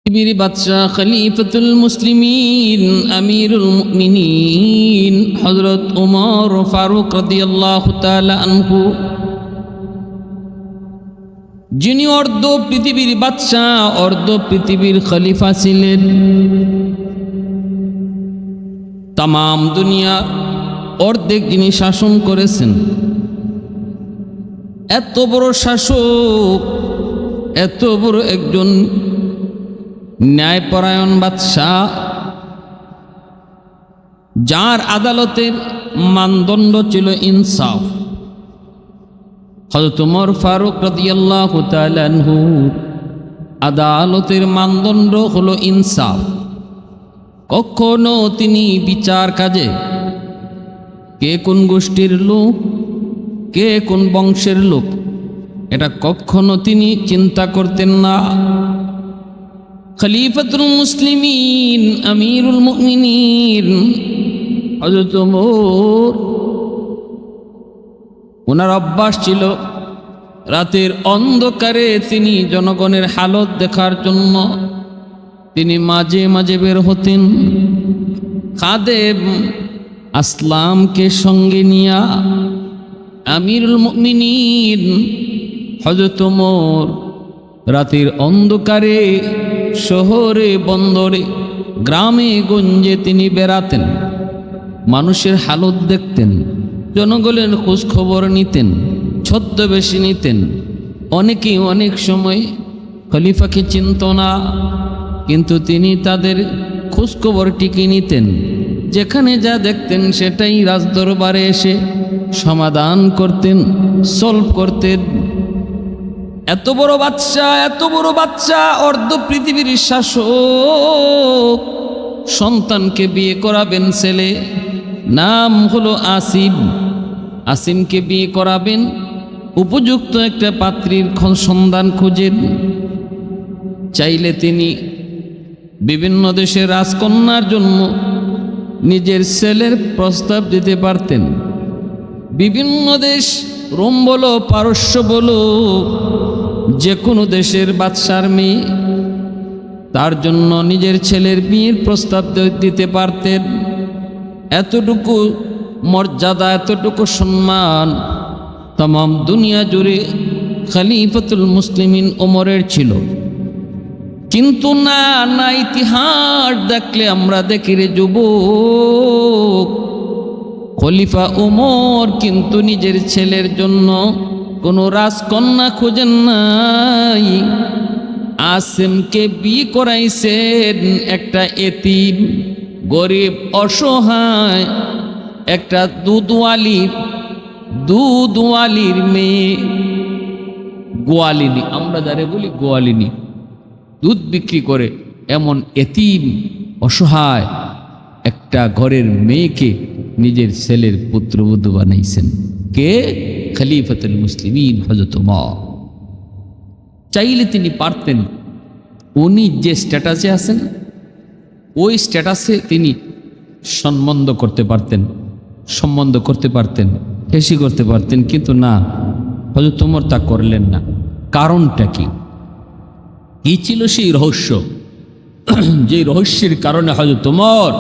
পৃথিবীর বাদশাহ খলিফাতুল মুসলিমিন আমিরুল মুমিনিন হযরত ওমর ফারুক রাদিয়াল্লাহু তাআলা আনহু, যিনি অর্ধ পৃথিবীর বাদশাহ অর্ধ পৃথিবীর খলিফা ছিলেন। তামাম দুনিয়া অর্ধেক যিনি শাসন করেছেন, এত বড় শাসক, এত বড় একজন ন্যায়পরায়ণ বাদশাহ, যার আদালতের মানদণ্ড ছিল ইনসাফ। হযরত ওমর ফারুক রাদিয়াল্লাহু তাআলা আনহু আদালতের মানদণ্ড হলো ইনসাফ। কখনো তিনি বিচার কাজে কে কোন গোষ্ঠীর লোক, কে কোন বংশের লোক, এটা কখনো তিনি চিন্তা করতেন না। খলিফাতুল মুসলিমিন আমিরুল মুমিনিন হযরত ওমর, ওনার অভ্যাস ছিল রাতের অন্ধকারে তিনি জনগণের হালত দেখার জন্য তিনি মাঝে মাঝে বের হতেন। খাদেম আসলামকে সঙ্গে নিয়া আমিরুল মুমিনিন হযরত ওমর রাতের অন্ধকারে শহরে বন্দরে গ্রামে গঞ্জে তিনি বেড়াতেন, মানুষের হালত দেখতেন, জনগণের খোঁজ খবর নিতেন, ছদ্মবেশী নিতেন। অনেকেই অনেক সময় খলিফাকে চিনত না, কিন্তু তিনি তাদের খোঁজ খবর টিকে নিতেন। যেখানে যা দেখতেন সেটাই রাজদরবারে এসে সমাধান করতেন, সলভ করতেন। এত বড় বাচ্চা অর্ধ পৃথিবীর শাসক, সন্তানকে বিয়ে করাবেন ছেলে, নাম হলো আসিম। আসিমকে বিয়ে করাবেন, উপযুক্ত একটা পাত্রীর সন্ধান খুঁজেন। চাইলে তিনি বিভিন্ন দেশের রাজকন্যার জন্য নিজের ছেলের প্রস্তাব দিতে পারতেন। বিভিন্ন দেশ, রোম বলো পারস্য বলো, যে কোনো দেশের বাদশার মেয়ে, তার জন্য নিজের ছেলের বিয়ের প্রস্তাব দিতে পারতেন। এতটুকু মর্যাদা, এতটুকু সম্মান তামাম দুনিয়া জুড়ে খলিফাতুল মুসলিমিন ওমরের ছিল। কিন্তু না, ইতিহাস দেখলে আমরা দেখি রে যুবক, খলিফা ওমর কিন্তু নিজের ছেলের জন্য কোনো রাজকন্যা খোঁজেন নাই। আসিমকে বিয়ে করাইছেন একটা এতিম, গরিব, অসহায় একটা দুধওয়ালির মেয়ে, গোয়ালিনী, আমরা যারে বলি গোয়ালিনী, দুধ বিক্রি করে এমন এতিম অসহায় একটা ঘরের মেয়েকে নিজের ছেলের পুত্রবধূ বানাইছেন। কে? খলিফাতুল মুসলিমিন হযরত ওমর। চাইলে তিনি পারতেন, উনি যে স্ট্যাটাসে আছেন ওই স্ট্যাটাসে তিনি সম্বন্ধ করতে পারতেন, হেসি করতে পারতেন, কিন্তু না, হযরত ওমর তা করলেন না। কারণটা কি ছিল সেই রহস্য? যে রহস্যের কারণে হযরত ওমর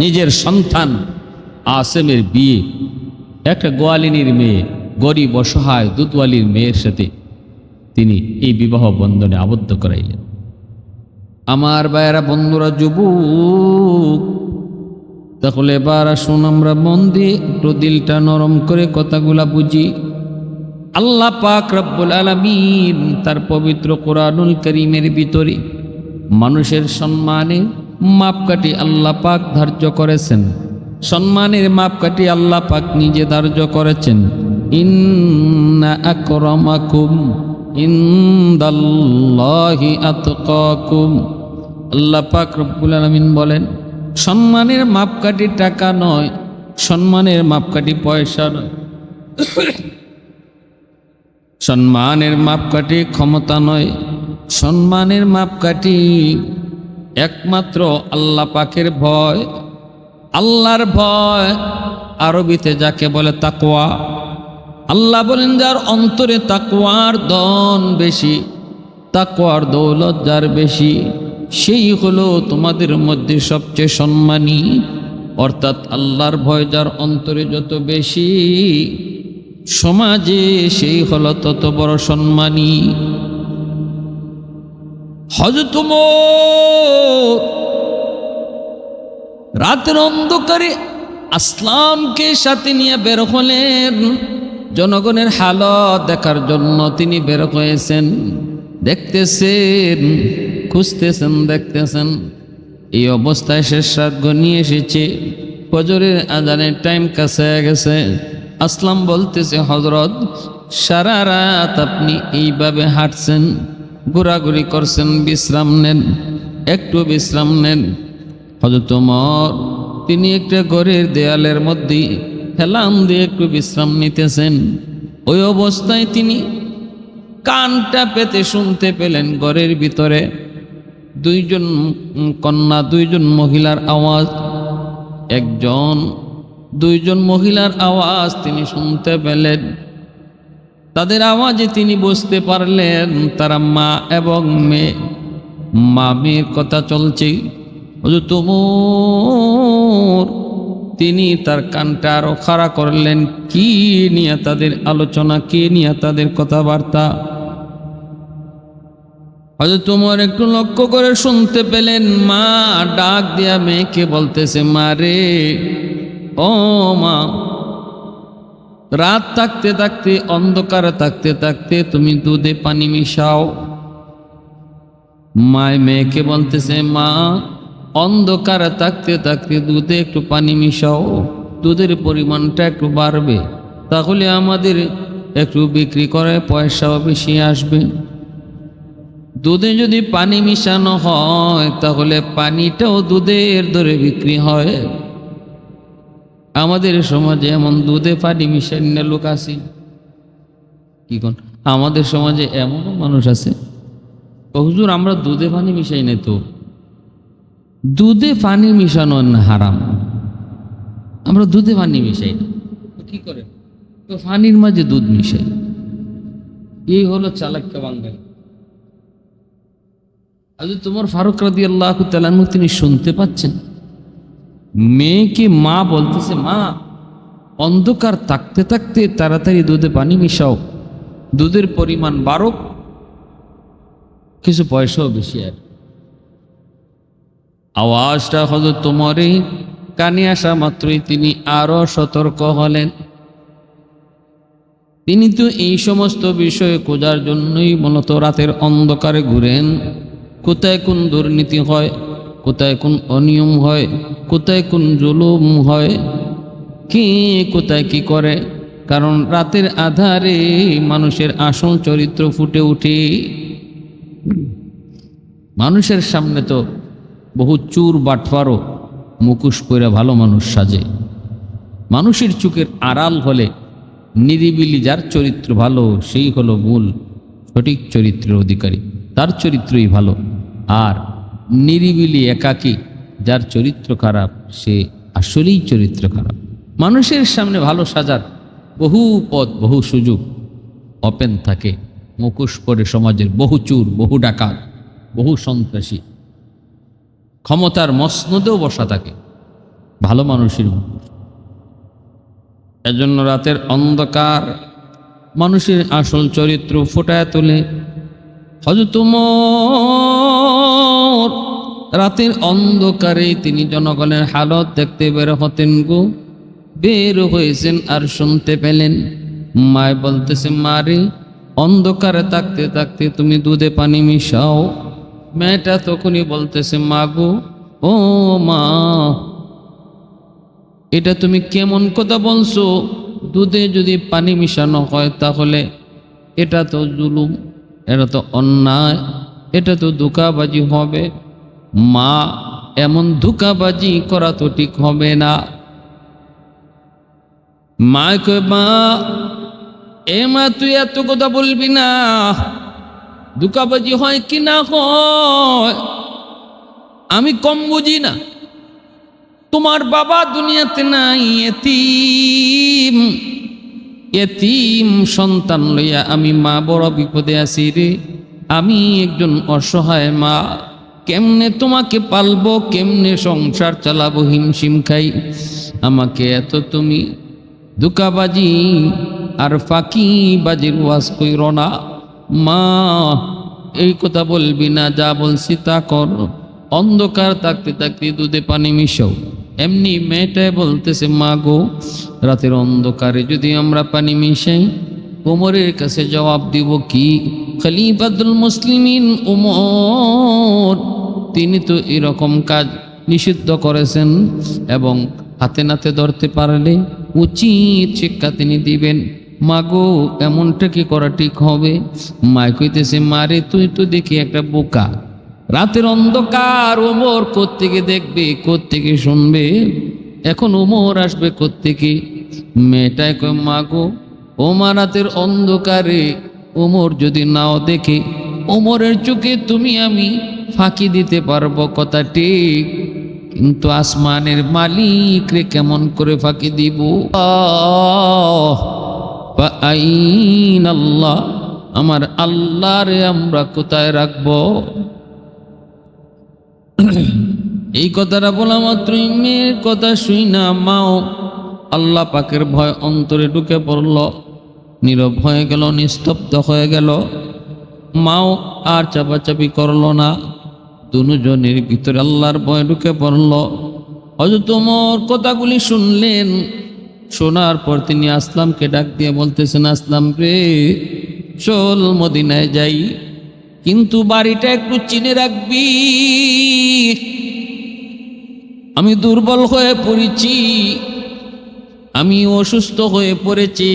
নিজের সন্তান আসিমের বিয়ে একটা গোয়ালিনীর মেয়ে, গরিব অসহায় দুধওয়ালির মেয়ের সাথে তিনি এই বিবাহ বন্ধনে আবদ্ধ করাইলেন। আমার ভাইয়েরা, বন্ধুরা, যুবক, তাহলে এবার আসুন আমরা মন দিয়ে একটু দিলটা নরম করে কথাগুলা বুঝি। আল্লাহ পাক রব্বুল আলামিন তার পবিত্র কোরআনুল কারীমের ভিতরে মানুষের সম্মানে মাপকাঠি আল্লাহ পাক ধার্য করেছেন। সম্মানের মাপকাঠি আল্লাহ পাক নিজে ধার্য করেছেন। ইন্না আকরামাকুম ইনদাল্লাহি আতকাকুম। আল্লাহ পাক রব্বুল আলামিন বলেন, সম্মানের মাপকাঠি টাকা নয়, সম্মানের মাপকাঠি পয়সা নয়, সম্মানের মাপকাঠি ক্ষমতা নয়, সম্মানের মাপকাঠি একমাত্র আল্লাহ পাকের ভয়। আল্লাহর ভয় আরবিতে যাকে বলে তাকওয়া। আল্লাহ বলেন, যার অন্তরে তাকওয়ার দন বেশি তাকওয়ার দৌলত যার বেশি সেই হলো তোমাদের মধ্যে সবচেয়ে সম্মানী। অর্থাৎ আল্লাহর ভয় যার অন্তরে যত বেশি সমাজে সেই হলো তত বড় সম্মানী। হযরত ওমর রাতের অন্ধকারে আসলামকে সাথে নিয়ে বের হলেন। জনগণের হালত দেখার জন্য তিনি বের হয়েছেন। দেখতেছেন, খুঁজতেছেন, দেখতেছেন। এই অবস্থায় শেষ রাত ঘনিয়ে এসেছে, ফজরের আজানের টাইম কাছে গেছে। আসলাম বলতেছে, হযরত সারা রাত আপনি এইভাবে হাঁটছেন, ঘোরাঘুরি করছেন, বিশ্রাম নেন, একটু বিশ্রাম নেন। হযরত ওমর তিনি একটা ঘরের দেয়ালের মধ্যে হেলান দিয়ে একটু বিশ্রাম নিতেছেন। ওই অবস্থায় তিনি কানটা পেতে শুনতে পেলেন ঘরের ভিতরে দুইজন মহিলার আওয়াজ। দুইজন মহিলার আওয়াজ তিনি শুনতে পেলেন। তাদের আওয়াজে তিনি বুঝতে পারলেন তারা মা এবং মেয়ে। মা মেয়ের কথা চলছে। হযরত ওমর তিনি তার কানটা আরো খাড়া করলেন। কি নিয়ে তাদের আলোচনা, কি নিয়ে তাদের কথাবার্তা। হযরত ওমর একটু লক্ষ্য করে শুনতে পেলেন মা ডাক দিয়া মেয়েকে বলতেছে, মা রে, ও মা, রাত থাকতে থাকতে, অন্ধকারে থাকতে থাকতে তুমি দুধে পানি মিশাও। মায় মেয়েকে বলতেছে, মা, অন্ধকারে থাকতে থাকতে দুধে একটু পানি মিশাও, দুধের পরিমাণটা একটু বাড়বে, তাহলে আমাদের একটু বিক্রি করে পয়সাও বেশি আসবে। দুধে যদি পানি মিশানো হয় তাহলে পানিটাও দুধের দরে বিক্রি হয়। আমাদের সমাজে এমন দুধে পানি মিশানো লোক আছে কি কোন? আমাদের সমাজে এমনও মানুষ আছে, হুজুর আমরা দুধে পানি মিশাই না। তো দুধে পানি মিশানো হারাম, আমরা দুধে পানি মিশাই না। কি করে? তো পানির মাঝে দুধ মিশাই। এই হলো চালাক্য বাঙালি। হযরত ওমর ফারুক রাদিয়াল্লাহু তাআলা আনহু তিনি শুনতে পাচ্ছেন মেয়েকে মা বলতেছে, মা, অন্ধকার থাকতে থাকতে তাড়াতাড়ি দুধে পানি মিশাও, দুধের পরিমাণ বাড়ুক, কিছু পয়সাও বেশি। আর আওয়াজটা হযরত ওমরের কানে আসা মাত্রই তিনি আরো সতর্ক হলেন। তিনি তো এই সমস্ত বিষয়ে খোঁজার জন্যই মূলত রাতের অন্ধকারে ঘুরেন। কোথায় কোন দুর্নীতি হয়, কোথায় কোন অনিয়ম হয়, কোথায় কোন জুলুম হয়, কে কোথায় কি করে। কারণ রাতের আধারে মানুষের আসল চরিত্র ফুটে ওঠে। মানুষের সামনে তো বহু চুর বাটফারও মুখোশ পরে ভালো মানুষ সাজে। মানুষের চোখের আড়াল হলে নিরিবিলি যার চরিত্র ভালো সেই হলো মূল সঠিক চরিত্রের অধিকারী, তার চরিত্রই ভালো। আর নিরিবিলি একাকী যার চরিত্র খারাপ সে আসলেই চরিত্র খারাপ। মানুষের সামনে ভালো সাজার বহু পথ, বহু সুযোগ ওপেন থাকে। মুখোশ পরে সমাজের বহু চুর, বহু ডাকাত, বহু সন্ত্রাসী ক্ষমতার মসনদেও বসা থাকে ভালো মানুষের মুখোশ। এজন্য রাতের অন্ধকার মানুষের আসল চরিত্র ফোটায় তোলে। হযরত ওমর রাতের অন্ধকারে তিনি জনগণের হালত দেখতে বের হতেন গো। বের হয়েছেন আর শুনতে পেলেন মায় বলতেছে, মা রে, অন্ধকারে থাকতে থাকতে তুমি দুধে পানি মিশাও। মেয়েটা তখনই বলতেছে, মা গো, ও মা, এটা তুমি কেমন কথা বলছো? দুধে যদি পানি মিশানো হয় তাহলে এটা তো জুলুম, এটা তো অন্যায়, এটা তো ধোঁকাবাজি হবে। মা, এমন ধোঁকাবাজি করা তো ঠিক হবে না। মা কয়, মা, এ মা, তুই এত কথা বলবি না। ধোঁকাবাজি হয় কি না হয় আমি কম বুঝি না। তোমার বাবা দুনিয়াতে নাই, এতিম, এতিম সন্তান লইয়া আমি মা বড় বিপদে আছি রে। আমি একজন অসহায় মা, কেমনে তোমাকে পালবো, কেমনে সংসার চালাবো, হিমশিম খাই। আমাকে এত তুমি দুকাবাজি আর ফাঁকিবাজির ওয়াজ কইরো না মা। এই কথা বলবি না, যা বলছি তা কর। অন্ধকার থাকতে থাকতে দুধে পানি মিশাও। এমনি মেয়েটাই বলতেছে, মা গো, রাতের অন্ধকারে যদি আমরা পানি মিশাই, ওমরের কাছে জবাব দিব কি? খলিফাতুল মুসলিমিন ওমর, তিনি তো এরকম কাজ নিষিদ্ধ করেছেন এবং হাতে নাতে ধরতে পারলে উচিত শিক্ষা তিনি দিবেন। মাগো, এমনটা কি করা ঠিক হবে? মায় কইতেছে, মারে তুই তো দেখি একটা বোকা। রাতের অন্ধকার ওমর কোত্থেকে দেখবে, কোত্থেকে শুনবে? এখন ওমর আসবে কোত্থেকে? মেয়েটাই কয়, মাগো, ওমা রাতের অন্ধকারে ওমর যদি নাও দেখে, ওমরের চোখে তুমি আমি ফাঁকি দিতে পারবো, কথা ঠিক, কিন্তু আসমানের মালিক রে কেমন করে ফাঁকি দিব? আল্লাহ, আমার আল্লাহ রে আমরা কোথায় রাখবো? এই কথাটা বলা মাত্রই মেয়ের কথা শুই না মাও আল্লাহ পাকের ভয় অন্তরে ঢুকে পড়ল, নীরব হয়ে গেল, নিস্তব্ধ হয়ে গেল। মাও আর চাপাচাপি করল না, দুজনের ভিতরে আল্লাহর ভয় ঢুকে পড়ল। হযরত ওমর কথাগুলি শুনলেন, শোনার পর তিনি আসলামকে ডাক দিয়ে বলতেছেন, আসলাম রে, চল মদিনায় যাই, কিন্তু বাড়িটা একটু চিনে রাখবি। আমি দুর্বল হয়ে পড়েছি, আমি অসুস্থ হয়ে পড়েছি,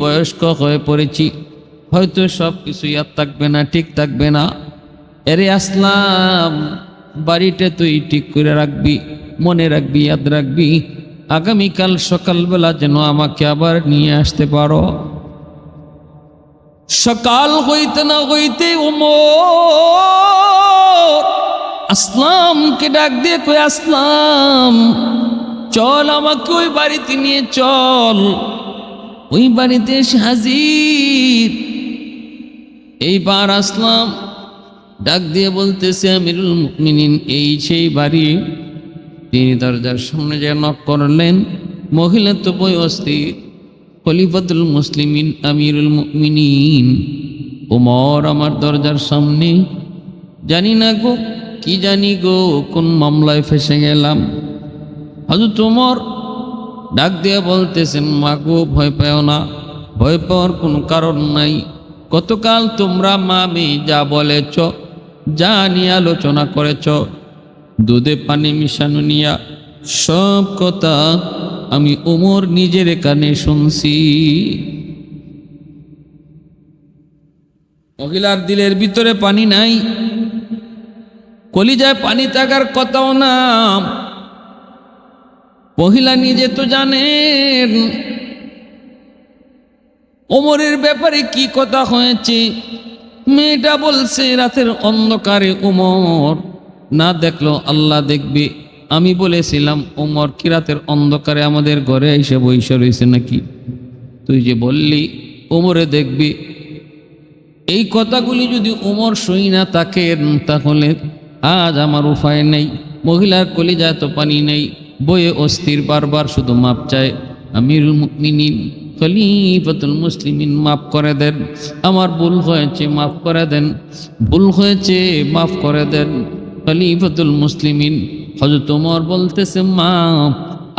বয়স্ক হয়ে পড়েছি, হয়তো সব কিছু ইয়াদ থাকবে না, ঠিক থাকবে না। এরে আসলাম, বাড়িটা তুই ঠিক করে রাখবি, মনে রাখবি, ইয়াদ রাখবি, আগামীকাল সকালবেলা যেন আমাকে আবার নিয়ে আসতে পারো। সকাল হইতে না হইতে ওমর আসলামকে ডাক দিয়ে কই, আসলাম চল, আমাকে ওই বাড়িতে নিয়ে চল। ওই বাড়িতে এসে হাজির। এইবার আসলাম ডাক দিয়ে বলতেছে, আমিরুল মুমিনিন, এই সেই বাড়ি। তিনি দরজার সামনে যে নক করলেন, মহিলা তো বই অস্থির। খলিফাতুল মুসলিমিন আমিরুল মুমিনিন ওমর আমার দরজার সামনে। জানি না গো, কি জানি গো, কোন মামলায় ফেসে গেলাম। হযরত ওমর ডাক দিয়ে বলতেছেন, মা গো, ভয় পাও না, ভয় পাওয়ার কোনো কারণ নাই। গতকাল তোমরা মা মেয়ে যা বলেছ, যা নিয়ে আলোচনা করেছ, দুধে পানি মিশানো নিয়া সব কথা আমি ওমর নিজের কানে শুনছি। মহিলার দিলের ভিতরে পানি নাই, কলিজায় পানি থাকার কথাও না। মহিলা নিজে তো জানেন ওমরের ব্যাপারে কি কথা হয়েছে। মেয়েটা বলছে, রাতের অন্ধকারে ওমর না দেখলো আল্লাহ দেখবে। আমি বলেছিলাম, ওমর কি রাতের অন্ধকারে আমাদের ঘরে এসে বসে রয়েছে নাকি? তুই যে বললি ওমরে দেখবি। এই কথাগুলি যদি ওমর শুই না থাকেন, তাহলে আজ আমার উপায় নেই। মহিলার কলিজায় তো পানি নেই, বয়ে অস্থির, বারবার শুধু মাপ চায়। আমিরুল মুমিনিন খলিফাতুল মুসলিমিন, মাফ করে দেন, আমার ভুল হয়েছে, মাফ করে দেন, ভুল হয়েছে, মাফ করে দেন। খলিফাতুল মুসলিমিন হযরত ওমর বলতেছে, মা,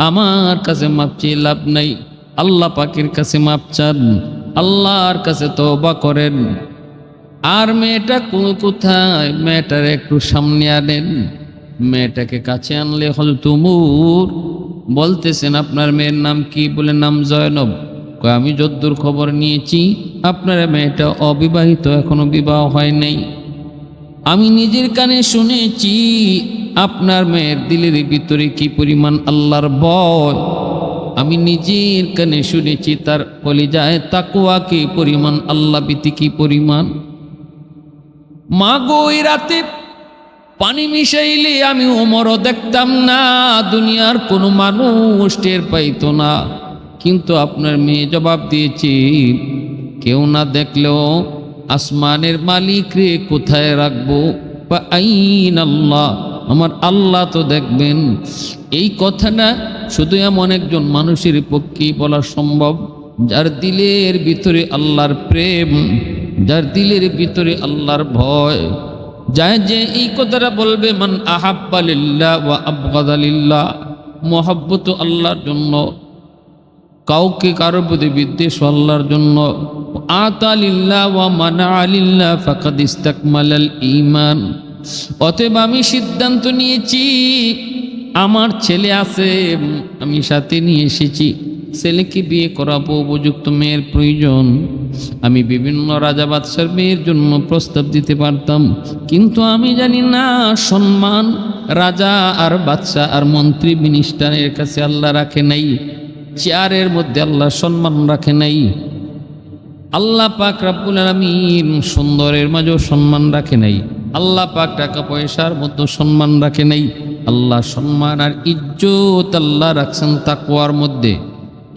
আমার কাছে মাপ চেয়ে লাভ নাই, আল্লাহ পাকের কাছে মাপ চান, আল্লাহর কাছে তওবা করেন। আর মেয়েটা কোথায়? মেয়েটার একটু সামনে আনেন। মেয়েটাকে কাছে আনলে হযরত ওমর বলতেছেন, আপনার মেয়ের নাম কি? বলে, নাম জয়নব। আমি যদ্দূর খবর নিয়েছি, আপনার মেয়েটা অবিবাহিত, এখনো বিবাহ হয় নাই। আমি নিজের কানে শুনেছি আপনার মেয়ের দিলের ভিতরে কি পরিমাণ আল্লাহর ভয়। আমি নিজের কানে শুনেছি তার কলিজায় তাকওয়া কি পরিমাণ, আল্লাহ ভীতি কি পরিমাণ। মা গো, এই রাতে পানি মিশাইলে আমি ওমরও দেখতাম না, দুনিয়ার কোনো মানুষ টের পাইতো না, কিন্তু আপনার মেয়ে জবাব দিয়েছে, কেউ না দেখলেও আসমানের মালিক রে কোথায় রাখবো? বা আইনাল্লাহ, আমার আল্লাহ তো দেখবেন। এই কথাটা শুধু এমন একজন মানুষের পক্ষেই বলা সম্ভব যার দিলের ভিতরে আল্লাহর প্রেম, যার দিলের ভিতরে আল্লাহর ভয়। যায় যে এই কথাটা বলবে, মান আহাব্বা লিল্লাহ ওয়া আবগাদা লিল্লাহ, মহব্বত আল্লাহর জন্য, কাউকে কারোর প্রতি বিদ্বেষ আল্লাহর জন্য, আতা লিল্লাহ ওয়া মানা লিল্লাহ ফাকাদ ইস্তাকমালাল ঈমান। অতএব আমি সিদ্ধান্ত নিয়েছি, আমার ছেলে আছে, আমি সাথে নিয়ে এসেছি, ছেলেকে বিয়ে করাবো, উপযুক্ত মেয়ের প্রয়োজন। আমি বিভিন্ন রাজা বাদশার মেয়ের জন্য প্রস্তাব দিতে পারতাম, কিন্তু আমি জানি না সম্মান রাজা আর বাদশা আর মন্ত্রী মিনিস্টারের কাছে আল্লাহ রাখে নাই, চেয়ারের মধ্যে আল্লাহ সম্মান রাখে নাই। আল্লাহ পাক রব্বুল আলামিন সুন্দরের মাঝেও সম্মান রাখে নাই, আল্লাহ পাক টাকা পয়সার মধ্যে সম্মান রাখে নাই। আল্লাহ সম্মান আর ইজ্জত আল্লাহ রাখছেন তাকওয়ার মধ্যে।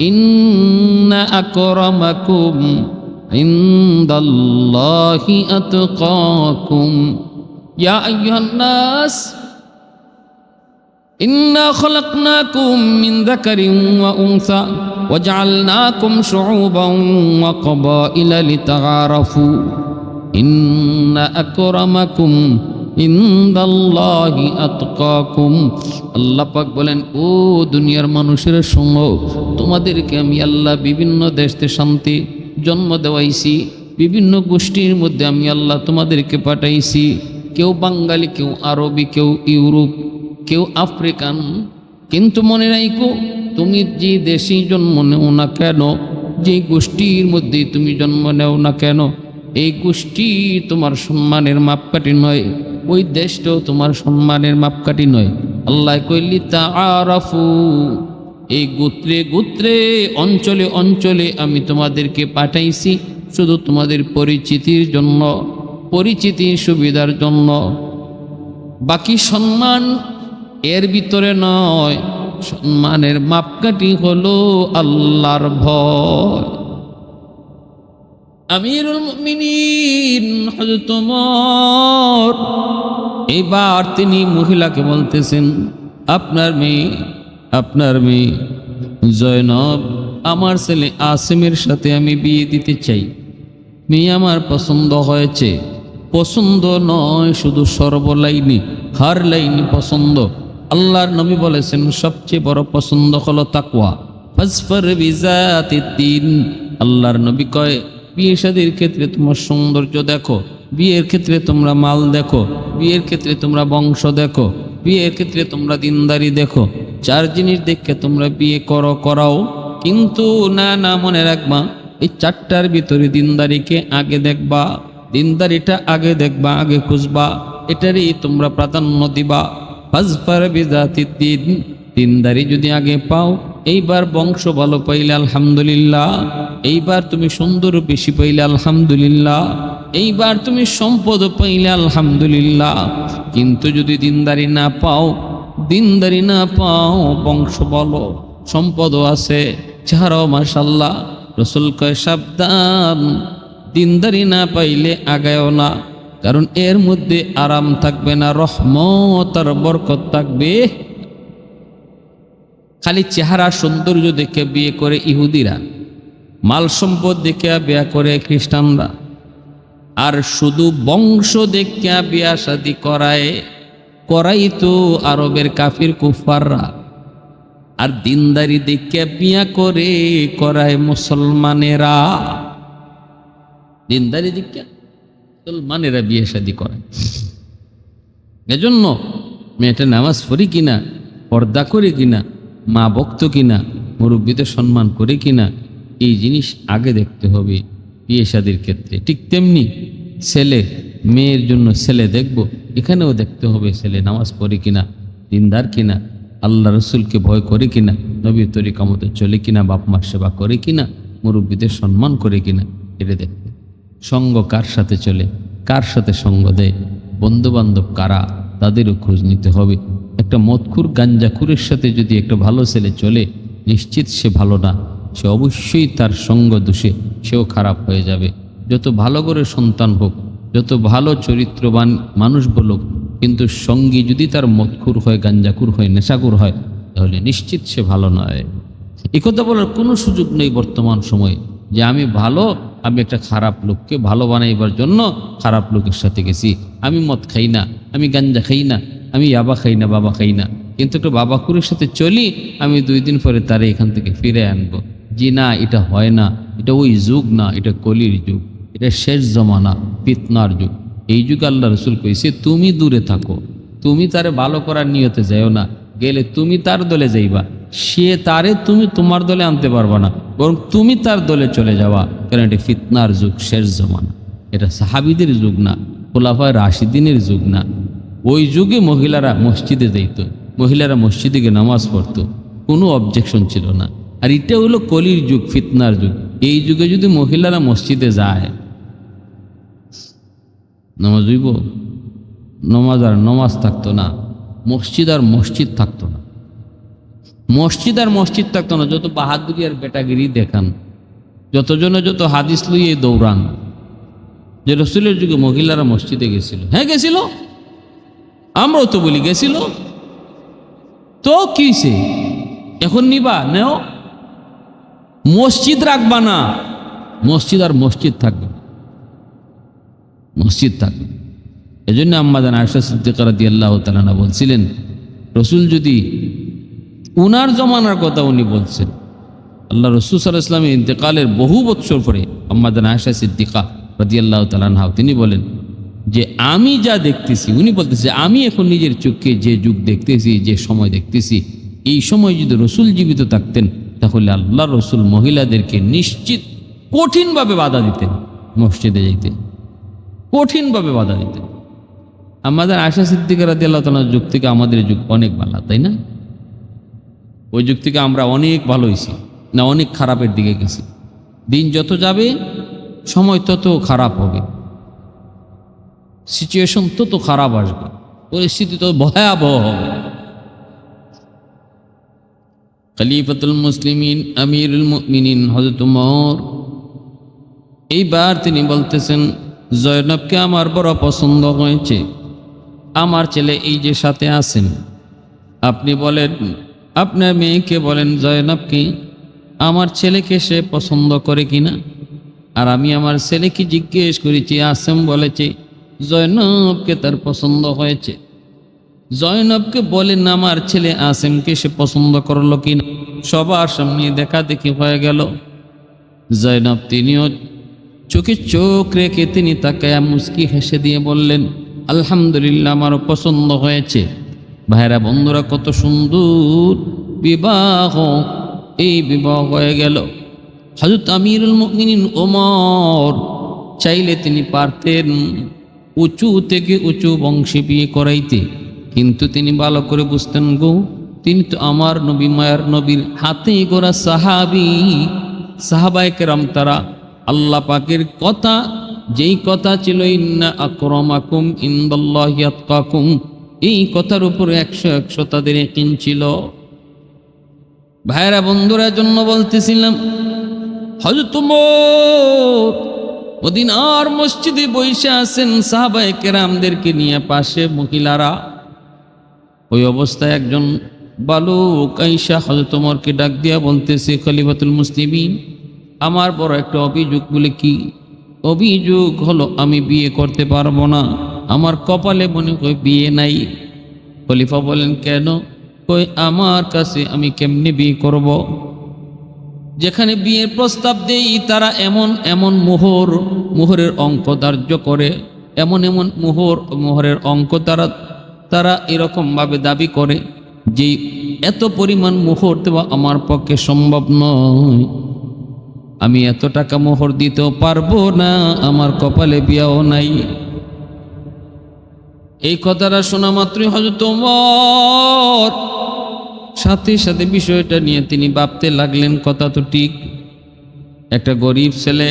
ইন্না আকরামাকুম ইনদাল্লাহি আতকাকুম ইয়া আইয়ুহান নাস ইন্না খলাকনাকুম মিন যাকারিন ওয়া উনসা ওয়াজআলনাকুম শুউবান ওয়া ক্বাবাইলা লিতাআরাফু ইন্না আকরামাকুম ইনদাল্লাহি আতকাকুম। আল্লাহ পাক বলেন, ও দুনিয়ার মানুষের সঙ্গ, তোমাদেরকে আমি আল্লাহ বিভিন্ন দেশে শান্তি জন্ম দেওয়াইছি, বিভিন্ন গোষ্ঠীর মধ্যে আমি আল্লাহ তোমাদেরকে পাঠাইছি, কেউ বাঙালি, কেউ আরবি, কেউ ইউরোপ, কেউ আফ্রিকান। কিন্তু মনে রাখো, তুমি যে দেশে জন্ম নেও না কেন, যে গোষ্ঠীর মধ্যে তুমি জন্ম নেও না কেন, এই গোষ্ঠী তোমার সম্মানের মাপকাঠি নয়, ওই দেশটাও তোমার সম্মানের মাপকাঠি নয়। আল্লাহ কইলি তাআরাফু, এই গোত্রে গোত্রে অঞ্চলে অঞ্চলে আমি তোমাদেরকে পাঠাইছি শুধু তোমাদের পরিচিতির জন্য, পরিচিতির সুবিধার জন্য। বাকি সম্মান এর ভিতরে নয়, সম্মানের মাপকাঠি হলো আল্লাহর ভয়। আমিরুল মুমিনিন হযরত ওমর এবার তিনি মহিলাকে বলতেছেন, আপনার মেয়ে জয়নব, আমার ছেলে আসিমের সাথে আমি বিয়ে দিতে চাই। মেয়ে আমার পছন্দ হয়েছে, পছন্দ নয় শুধু সর্বলাইনি, হার লাইনি পছন্দ। আল্লাহর নবী বলেছেন সবচেয়ে বড় পছন্দ হলো তাকওয়া, ফাজফার বিজাতিদ্দিন। আল্লাহর নবী কয়, বিয়ে শাদীর ক্ষেত্রে তোমার সৌন্দর্য দেখো, বিয়ের ক্ষেত্রে তোমরা মাল দেখো, বিয়ের ক্ষেত্রে তোমরা বংশ দেখো, বিয়ের ক্ষেত্রে তোমরা দিনদারি দেখো। চার জিনিস দেখে তোমরা বিয়ে করাও, কিন্তু না মনে রাখবা, এই চারটার ভিতরে দিনদারিকে আগে দেখবা, দিনদারিটা আগে দেখবা, আগে খুঁজবা, এটারই তোমরা প্রাধান্য দিবা। ফাজফার বিজাতিদ্দিন, দিনদারি যদি আগে পাও, এইবার বংশ ভালো পাইলে আলহামদুলিল্লাহ, এইবার তুমি সুন্দর বেশি পাইলে আলহামদুলিল্লাহ, এইবার তুমি সম্পদ পাইলে আলহামদুলিল্লাহ। কিন্তু যদি দিনদারি না পাও, বংশ বলো, সম্পদও আছে, চেহারাও মাশাল্লাহ, রাসূল কয় সাবধান, দিনদারি না পাইলে আগায়ও না, কারণ এর মধ্যে আরাম থাকবে না, রহমত আর বরকত থাকবে। খালি চেহারা সৌন্দর্য দেখে বিয়ে করে ইহুদিরা, মাল সম্পদ দেখে বিয়ে করে খ্রিস্টানরা, আর শুধু বংশ দেখে বিয়া শাদী করাই তো আরবের কাফির কুফাররা, আর দিনদারি দেখে বিয়া করায় মুসলমানেরা। দিনদারি দেখে মুসলমানেরা বিয়ে শাদী করায়। এজন্য মেয়েটা নামাজ পড়ি কিনা, পর্দা করে কিনা, মা ভক্ত কিনা, মুরব্বীদের সম্মান করে কিনা, এই জিনিস আগে দেখতে হবে বিয়ে শাদীর ক্ষেত্রে। ঠিক তেমনি ছেলে মেয়ের জন্য ছেলে দেখব, এখানেও দেখতে হবে ছেলে নামাজ পড়ে কিনা, দিনদার কিনা, আল্লাহ রসুলকে ভয় করে কিনা, নবীর তরিকা মতো চলে কিনা, বাপ মার সেবা করে কিনা, মুরব্বীদের সম্মান করে কিনা, এটা দেখতে। সঙ্গ কার সাথে চলে, কার সাথে সঙ্গ দেয়, বন্ধুবান্ধব কারা, তাদেরও খোঁজ নিতে হবে। একটা মদখুর গাঞ্জাখুরের সাথে যদি একটা ভালো ছেলে চলে, নিশ্চিত সে ভালো না, সে অবশ্যই তার সঙ্গ দোষে সেও খারাপ হয়ে যাবে। যত ভালো করে সন্তান হোক, যত ভালো চরিত্রবান মানুষ বলুক, কিন্তু সঙ্গী যদি তার মদখুর হয়, গাঞ্জাকুর হয়, নেশাকুর হয়, তাহলে নিশ্চিত সে ভালো নয়। এই কথা বলার কোনো সুযোগ নেই বর্তমান সময়ে যে আমি ভালো, আমি একটা খারাপ লোককে ভালো বানাইবার জন্য খারাপ লোকের সাথে গেছি। আমি মদ খাই না, আমি গাঞ্জা খাই না, আমি ইয়াবা খাই না, বাবা খাই না, কিন্তু একটা বাবাকুরের সাথে চলি, আমি 2 দিন পরে তারে এখান থেকে ফিরে আনবো। জি না, এটা হয় না। এটা ওই যুগ না, এটা কলির যুগ, এটা শেষ জমানা, ফিতনার যুগ। এই যুগে আল্লাহ রসুল কইছে তুমি দূরে থাকো, তুমি তারে ভালো করার নিয়তে যাইও না, গেলে তুমি তার দলে যাইবা, সে তারে তুমি তোমার দলে আনতে পারবা না, বরং তুমি তার দলে চলে যাওয়া। কারণ এটা ফিতনার যুগ, শেষ জমানা। এটা সাহাবীদের যুগ না, খোলাফায়ে রাশিদিনের যুগ না। ওই যুগে মহিলারা মসজিদে যাইত, মহিলারা মসজিদে গিয়ে নামাজ পড়তো, কোনো অবজেকশন ছিল না। আর এটা হলো কলির যুগ, ফিতনার যুগ। এই যুগে যদি মহিলারা মসজিদে যায়, নামাজ হইব? নমাজ থাকতো না, মসজিদ আর মসজিদ থাকতো না, মসজিদ আর মসজিদ থাকতো না। যত বাহাদুরি আর বেটাগিরি দেখান, যতজনে যত হাদিস লইয়ে দৌড়ান যে রসুলের যুগে মহিলারা মসজিদে গেছিল। হ্যাঁ গেছিল, আমরাও তো বলি গেছিল, তো কিসে এখন নিবা নেও? মসজিদ রাখবা না, মসজিদ আর মসজিদ থাকবে, মসজিদ থাকবে। এই জন্য আম্মা জান আয়েশা সিদ্দিকা রাদিয়াল্লাহু তাআলা আনহা বলছিলেন, রসুল যদি উনার জমানার কথা উনি বলছেন, আল্লাহ রসুল সাল্লাল্লাহু আলাইহি ওয়াসাল্লামের ইন্তেকালের বহু বৎসর পরে আম্মা জান আয়েশা সিদ্দিকা রাদিয়াল্লাহু তাআলা আনহা তিনি বলেন যে আমি যা দেখতেছি, উনি বলতেছে আমি এখন নিজের চোখে যে যুগ দেখতেছি, যে সময় দেখতেছি, এই সময় যদি রসুল জীবিত থাকতেন তাহলে আল্লাহ রসুল মহিলাদেরকে নিশ্চিত কঠিনভাবে বাধা দিতেন, মসজিদে যাইতে কঠিনভাবে বাধা দিতেন। আমাদের আয়েশা সিদ্দিকা রাদিয়াল্লাহু তাআলার যুগ থেকে আমাদের যুগ অনেক ভালো, তাই না? ওই যুগ থেকে আমরা অনেক ভালো হয়েছি না অনেক খারাপের দিকে গেছি? দিন যত যাবে সময় তত খারাপ হবে, সিচুয়েশন তত খারাপ আসবে, পরিস্থিতি তত ভয়াবহ হবে। খলিফাতুল মুসলিমিন আমিরুল মুমিনিন হযরত ওমর এইবার তিনি বলতেছেন, জয়নবকে আমার বড় পছন্দ হয়েছে, আমার ছেলে এই যে সাথে আছেন, আপনি বলেন আপনার মেয়েকে বলেন জয়নবকে আমার ছেলেকে সে পছন্দ করে কিনা। আর আমি আমার ছেলেকে জিজ্ঞেস করেছি, আসেম বলেছে জয়নবকে তার পছন্দ হয়েছে। জয়নবকে বলেন আমার ছেলে আসেমকে সে পছন্দ করলো কিনা। সবার সামনে দেখা দেখি হয়ে গেল। জয়নব তিনিও চোখে চোখ রেখে তিনি তাকায়া মুস্কি হেসে দিয়ে বললেন, আলহামদুলিল্লাহ, আমারও পছন্দ হয়েছে। ভাইরা বন্ধুরা, কত সুন্দর বিবাহ! এই বিবাহ হয়ে গেল। হযরত আমিরুল মুমিনিন ওমর চাইলে তিনি পারতেন উঁচু থেকে উঁচু বংশে বিয়ে করাইতে, কিন্তু তিনি ভালো করে বুঝতেন গো, তিনি তো আমার নবী, মায়ার নবীর হাতে গড়া সাহাবী। সাহাবায়ে কেরাম তারা আল্লাহ পাকের কথা, যেই কথা ছিল ইন্না আকরামাকুম ইনদাল্লাহি আতকাকুম, এই কথার উপর 100 তাদের ইয়াকিন ছিল। ভাইরা বন্ধুরা, জন্য বলতেছিলাম, হযরত ওমর ওদিন আর মসজিদে বসে আছেন সাহাবায়ে কেরামদেরকে নিয়ে, পাশে মহিলারা। ওই অবস্থায় একজন বালক আয়েশা হযরত ওমরকে ডাক দিয়া বলতেছে, খলিফাতুল মুসলিমিন, আমার বড় একটা অভিযোগ। বলে কি অভিযোগ? হলো আমি বিয়ে করতে পারবো না, আমার কপালে মনে হয় বিয়ে নাই। খলিফা বলেন, কেন? কই আমার কাছে আমি কেমনে বিয়ে করব? যেখানে বিয়ের প্রস্তাব দেই তারা এমন এমন মোহরের অঙ্ক ধার্য করে, এমন এমন মোহরের অঙ্ক তারা এরকমভাবে দাবি করে যে এত পরিমাণ মোহর দেওয়া আমার পক্ষে সম্ভব নয়, আমি এত টাকা মোহর দিতেও পারবো না, আমার কপালে বিয়াও নাই। এই কথাটা শোনা মাত্রই হযরত ওমর সাথে সাথে বিষয়টা নিয়ে তিনি ভাবতে লাগলেন, কথা তো ঠিক, একটা গরিব ছেলে,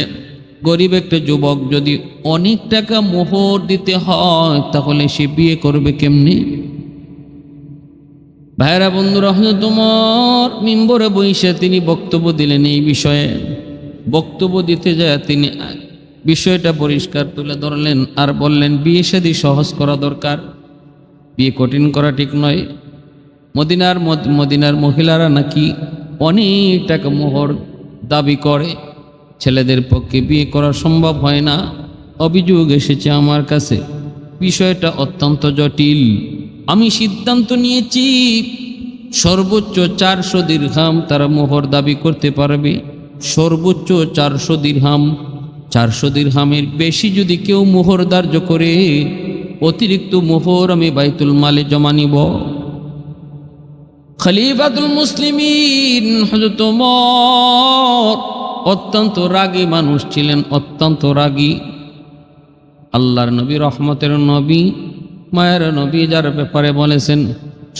গরিব একটা যুবক যদি অনেক টাকা মোহর দিতে হয় তাহলে সে বিয়ে করবে কেমনে? ভাইরা বন্ধুরা, হযরত ওমর মিম্বরে বসে তিনি বক্তব্য দিলেন এই বিষয়ে। বক্তব্য দিতে যায় তিনি বিষয়টা পরিষ্কার তুলে ধরলেন আর বললেন বিয়ে শাদী সহজ করা দরকার, বিয়ে কঠিন করা ঠিক নয়। মদিনার মহিলারা নাকি অনেক টাকা মোহর দাবি করে, ছেলেদের পক্ষে বিয়ে করা সম্ভব হয় না। অভিযোগ এসেছে আমার কাছে, বিষয়টা অত্যন্ত জটিল। আমি সিদ্ধান্ত নিয়েছি সর্বোচ্চ 400 দিরহাম তারা মোহর দাবি করতে পারবে, সর্বোচ্চ 400 দিরহাম। 400 দিরহামের বেশি যদি কেউ মোহর ধার্য করে, অতিরিক্ত মোহর আমি বাইতুল মালে জমা নিব। খলিফাতুল মুসলিমিন হযরত ওমর অত্যন্ত রাগী মানুষ ছিলেন, অত্যন্ত রাগী। আল্লাহর নবী, রহমতের নবী, মায়ের নবী, যার ব্যাপারে বলেছেন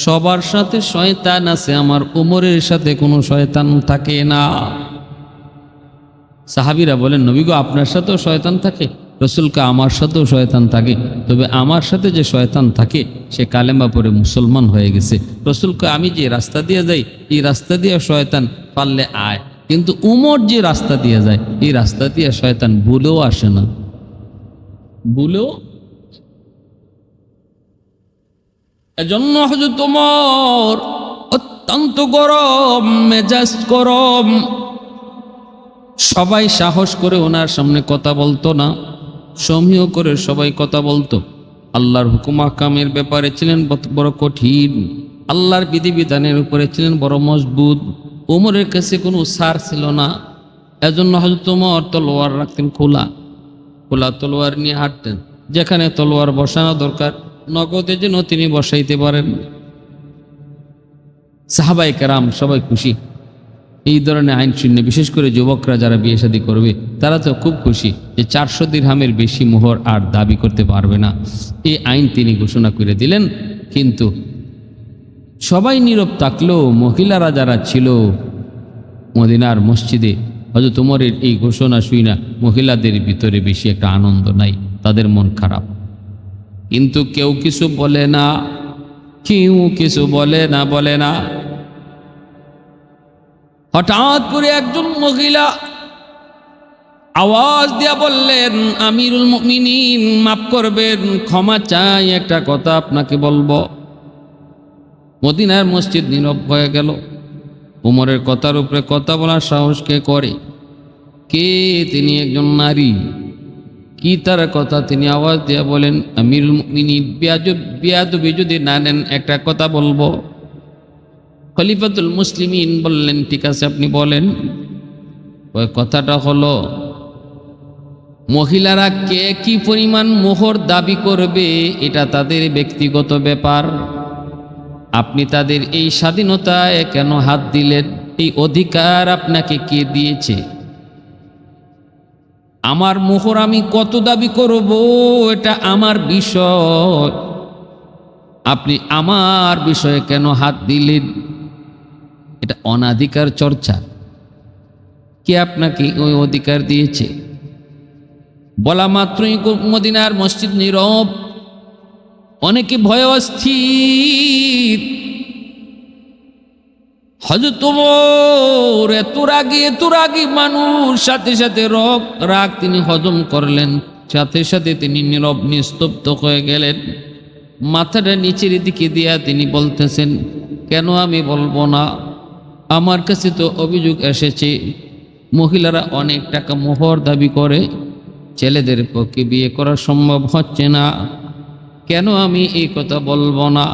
সবার সাথে শয়তান আছে, আমার উমরের সাথে কোনো শয়তান থাকে না। সাহাবীরা বলেন নবী গো, আপনার সাথেও শয়তান থাকে? রসুলকে আমার সাথেও শয়তান থাকে, তবে আমার সাথে যে শয়তান থাকে সে কালেমা পড়ে মুসলমান হয়ে গেছে। রসুলকে আমি যে রাস্তা দিয়ে যাই এই রাস্তা দিয়ে শয়তান পারলে আয়, কিন্তু উমর যে রাস্তা দিয়ে যায় এই রাস্তা দিয়ে শয়তান ভুলেও আসে না, ভুলেও। এজন্য হযরত ওমর অত্যন্ত গরম মেজাজ, গরম। সবাই সাহস করে ওনার সামনে কথা বলতো না, সমীহ করে সবাই কথা বলতো। আল্লাহর হুকুম আহকামের ব্যাপারে ছিলেন বড় কঠিন, আল্লাহর বিধিবিধানের উপরে ছিলেন বড় মজবুত। ওমরের কাছে কোনো সার ছিল না, এজন্য হযরত ওমর তলোয়ার রাখতেন খোলা, খোলা তলোয়ার নিয়ে হাঁটতেন। যেখানে তলোয়ার বসানো দরকার নগদে যেন তিনি বসাইতে পারেন। সাহাবায়ে কেরাম সবাই খুশি এই ধরনের আইন শূন্য, বিশেষ করে যুবকরা যারা বিয়ে শাদী করবে তারা তো খুব খুশি যে 400 দিরহামের বেশি মোহর আর দাবি করতে পারবে না। এই আইন তিনি ঘোষণা করে দিলেন। কিন্তু সবাই নীরব থাকলেও মহিলারা যারা ছিল মদিনার মসজিদে হযরত ওমরের এই ঘোষণা শুই না, মহিলাদের ভিতরে বেশি একটা আনন্দ নাই, তাদের মন খারাপ। কিন্তু কেউ কিছু বলে না, কেউ কিছু বলে না। হঠাৎ করে একজন মহিলা আওয়াজ দিয়া বললেন, আমিরুল মুমিনিন মাফ করবেন, ক্ষমা চাই, একটা কথা আপনাকে বলবো। মদিনার মসজিদ নীরব হয়ে গেল। ওমরের কথার উপরে কথা বলার সাহস কে করে? কে? তিনি একজন নারী। কি তার কথা? তিনি আওয়াজ দিয়া বলেন, আমিরুল মুমিনিন বিয়াদবি যদি না নেন একটা কথা বলবো। খলিফাতুল মুসলিমিন বললেন, ঠিক আছে আপনি বলেন। ওই কথাটা হলো, মহিলারা কে কি পরিমাণ মোহর দাবি করবে এটা তাদের ব্যক্তিগত ব্যাপার। আপনি তাদের এই স্বাধীনতায় কেন হাত দিলেন? এই অধিকার আপনাকে কে দিয়েছে? আমার মোহর আমি কত দাবি করব এটা আমার বিষয়, আপনি আমার বিষয়ে কেন হাত দিলেন? এটা অনাধিকার চর্চা। কে আপনাকে ওই অধিকার দিয়েছে? বলা মাত্রই মদিনার মসজিদ নীরব, অনেকে ভয়ে অস্থির। হযরত ওমর এত রাগী মানুষ, সাথে সাথে রাগ তিনি হজম করলেন, সাথে সাথে তিনি নীরব নিস্তব্ধ হয়ে গেলেন। মাথাটা নিচের দিকে দিয়া তিনি বলতেছেন, কেন আমি বলবো না? আমার কাছে তো অভিযোগ এসেছে মহিলারা অনেক টাকা মোহর দাবি করে, ছেলেদের পক্ষে বিয়ে করা সম্ভব হচ্ছে না। কেন আমি এই কথা বলবো না?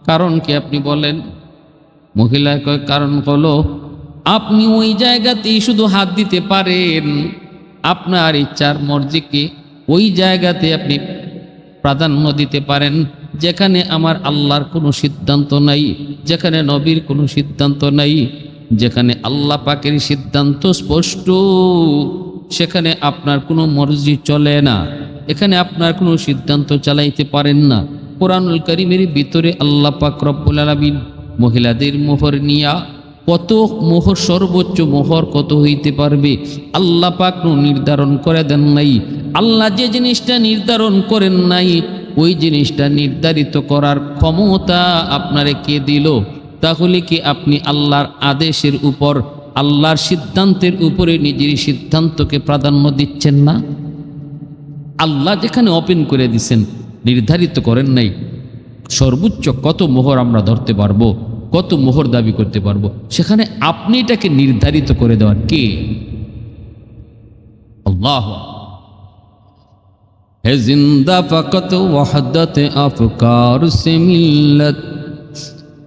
কারণ কি আপনি বলেন? মহিলা কয়, কারণ হলো আপনি ওই জায়গাতেই শুধু হাত দিতে পারেন, আপনার ইচ্ছার মর্জিকে ওই জায়গাতে আপনি প্রাধান্য দিতে পারেন যেখানে আমার আল্লাহর কোনো সিদ্ধান্ত নাই, যেখানে নবীর কোনো সিদ্ধান্ত নাই, যেখানে আল্লাহ পাকের সিদ্ধান্ত স্পষ্ট, সেখানে আপনার কোনো মর্জি চলে না, এখানে আপনার কোনো সিদ্ধান্ত চালাইতে পারেন না। কোরআনুল কারীমের ভিতরে আল্লাহ পাক রব্বুল আলামিন মহিলাদের মোহর নিয়া কত মোহর, সর্বোচ্চ মোহর কত হইতে পারবে আল্লাহ পাক নির্ধারণ করে দেন নাই। আল্লাহ যে জিনিসটা নির্ধারণ করেন নাই ওই জিনিসটা নির্ধারিত করার ক্ষমতা আপনারে কে দিল? তাহলে কি আপনি আল্লাহর আদেশের উপর, আল্লাহর সিদ্ধান্তের উপরে নিজের সিদ্ধান্তকে প্রাধান্য দিচ্ছেন না? আল্লাহ যেখানে ওপেন করে দিছেন, নির্ধারিত করেন নাই সর্বোচ্চ কত মোহর আমরা ধরতে পারবো, কত মোহর দাবি করতে পারবো, সেখানে আপনি এটাকে নির্ধারিত করে দেওয়ার কে? আল্লাহ। है जिंदा फकत वहदत अफकार से मिल्लत,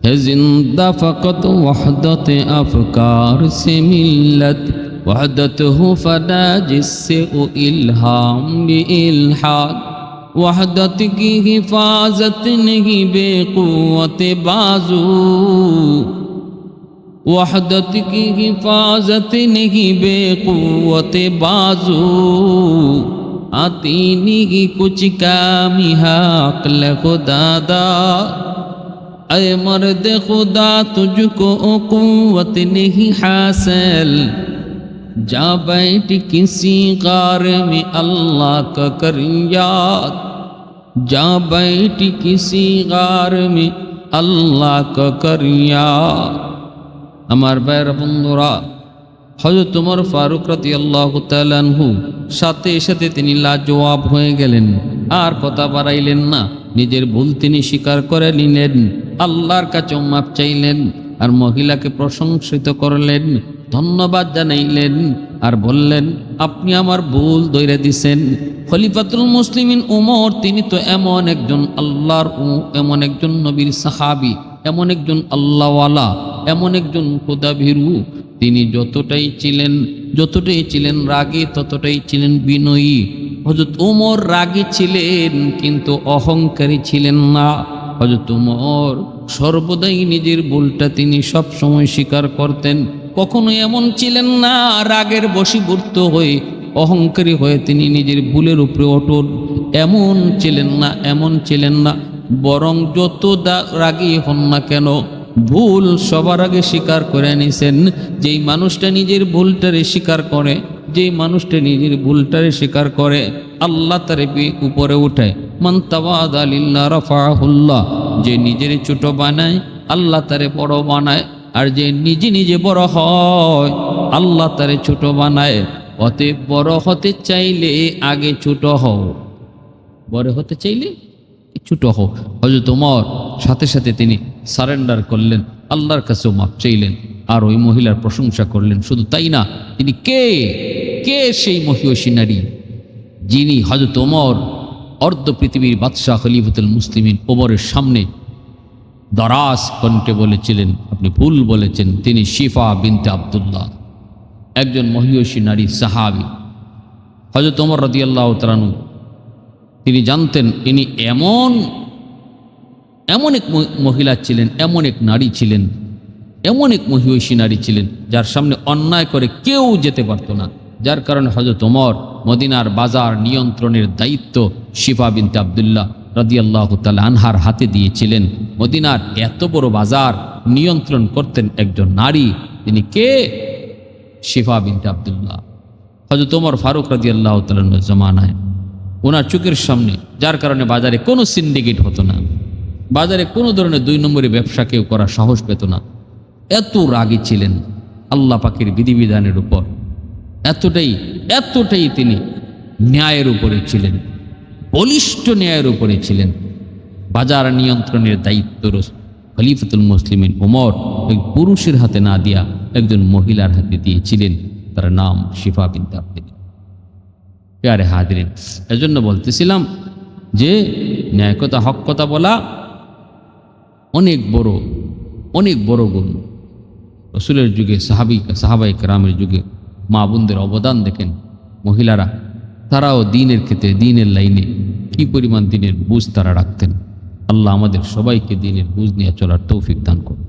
है जिंदा फकत वहदत अफकार से मिल्लत, वहदत हो फदा जिससे ओ इल्हाम बे इल्हाद, वहदत की हिफाजत नहीं बेक़ुव्वत बाजू, वहदत की हिफाजत नहीं बेक़ुव्वत बाजू, आती नहीं कुछ कामी अक्ल खुदा दा, अय मर्द खुदा तुझको कुव्वत नहीं हासिल, जा बैठ किसी गार में अल्लाह का कर याद, जा बैठ किसी गार में अल्लाह का कर याद। আমার ভাইয়ের বন্ধুরা, হযরত ওমর ফারুক রাদিয়াল্লাহু তাআলা আনহু সাথে সাথে তিনি লাজবাব হয়ে গেলেন, আর কথা বাড়াইলেন না। নিজের ভুল তিনি স্বীকার করে নিলেন, আল্লাহর কাছে মাপ চাইলেন, আর মহিলাকে প্রশংসিত করলেন, ধন্যবাদ জানাইলেন, আর বললেন আপনি আমার ভুল ধরে দিছেন। খলিফাতুল মুসলিমিন ওমর তিনি তো এমন একজন আল্লাহর, এমন একজন নবীর সাহাবী, এমন একজন আল্লাহওয়ালা, এমন একজন খোদাভীরু, তিনি যতটাই ছিলেন রাগী, ততটাই ছিলেন বিনয়ী। হযরত ওমর রাগী ছিলেন কিন্তু অহংকারী ছিলেন না। হযরত ওমর সর্বদাই নিজের ভুলটা তিনি সব সময় স্বীকার করতেন, কখনো এমন ছিলেন না রাগের বশীভূত হয়ে, অহংকারী হয়ে তিনি নিজের ভুলের উপরে অটল, এমন ছিলেন না। বরং যত রাগী হন না কেন, ভুল সবার আগে স্বীকার করে নিছেন। যেই মানুষটা নিজের ভুলটারে স্বীকার করে, আল্লাহ তার উপরে উঠায়। মান তাওয়াদা লিল্লাহ রাফাহুল্লাহ, যে নিজের ছোট বানায় আল্লাহ তারে বড় বানায়, আর যে নিজে বড় হয় আল্লাহ তারে ছোট বানায়। অতএব বড় হতে চাইলে আগে ছোট হও, বড় হতে চাইলে ছোট হও। হযরত ওমর সাথে সাথে তিনি সারেন্ডার করলেন, আল্লাহর কাছেও মাপ চাইলেন, আর ওই মহিলার প্রশংসা করলেন। শুধু তাই না, তিনি কে সেই মহিয়সী নারী যিনি হযরত ওমর অর্ধ পৃথিবীর বাদশাহ খলিফাতুল মুসলিমিন ওমরের সামনে দরাজ কণ্ঠে বলেছিলেন আপনি ভুল বলেছেন। তিনি শিফা বিনতে আব্দুল্লাহ, একজন মহিয়সী নারী সাহাবী। হযরত ওমর রাদিয়াল্লাহু তাআলা আনহু তিনি জানতেন ইনি এমন এক মহিলা ছিলেন, এমন এক নারী ছিলেন, এমন এক মহিয়সী নারী ছিলেন যার সামনে অন্যায় করে কেউ যেতে পারত না। যার কারণে হযরত ওমর মদিনার বাজার নিয়ন্ত্রণের দায়িত্ব শিফা বিনতে আব্দুল্লাহ রাদিয়াল্লাহু তাআলা আনহার হাতে দিয়েছিলেন। মদিনার এত বড় বাজার নিয়ন্ত্রণ করতেন একজন নারী, তিনি কে? শিফা বিনতে আব্দুল্লাহ। হযরত ওমর ফারুক রাদিয়াল্লাহু তাআলার জামানায় ওনার চোখের সামনে, যার কারণে বাজারে কোনো সিন্ডিকেট হতো না, বাজারে কোনো ধরনের 2 নম্বরী ব্যবসা কেউ করার সাহস পেত না। এত রাগী ছিলেন আল্লাহ পাকের বিধিবিধানের উপর, এতটাই তিনি ন্যায়ের উপরে ছিলেন, বলিষ্ঠ ন্যায়ের উপরে ছিলেন। বাজার নিয়ন্ত্রণের দায়িত্ব খলিফাতুল মুসলিমিন ওমর ওই পুরুষের হাতে না দিয়া একজন মহিলার হাতে দিয়েছিলেন, তার নাম শিফা বিনতে আব্দুল্লাহ। প্যারে হাজরিন, এজন্য বলতেছিলাম যে ন্যায় কথা, হক কথা বলা অনেক বড় গুণ। রাসূলের যুগে সাহাবায়ে কেরামের যুগে মা বোনদের অবদান দেখেন। মহিলারা তারাও দ্বীনের ক্ষেত্রে, দ্বীনের লাইনে কি পরিমাণ দ্বীনের বুঝ তারা রাখতেন। আল্লাহ আমাদের সবাইকে দ্বীনের বুঝ নিয়ে চলার তৌফিক দান করুন।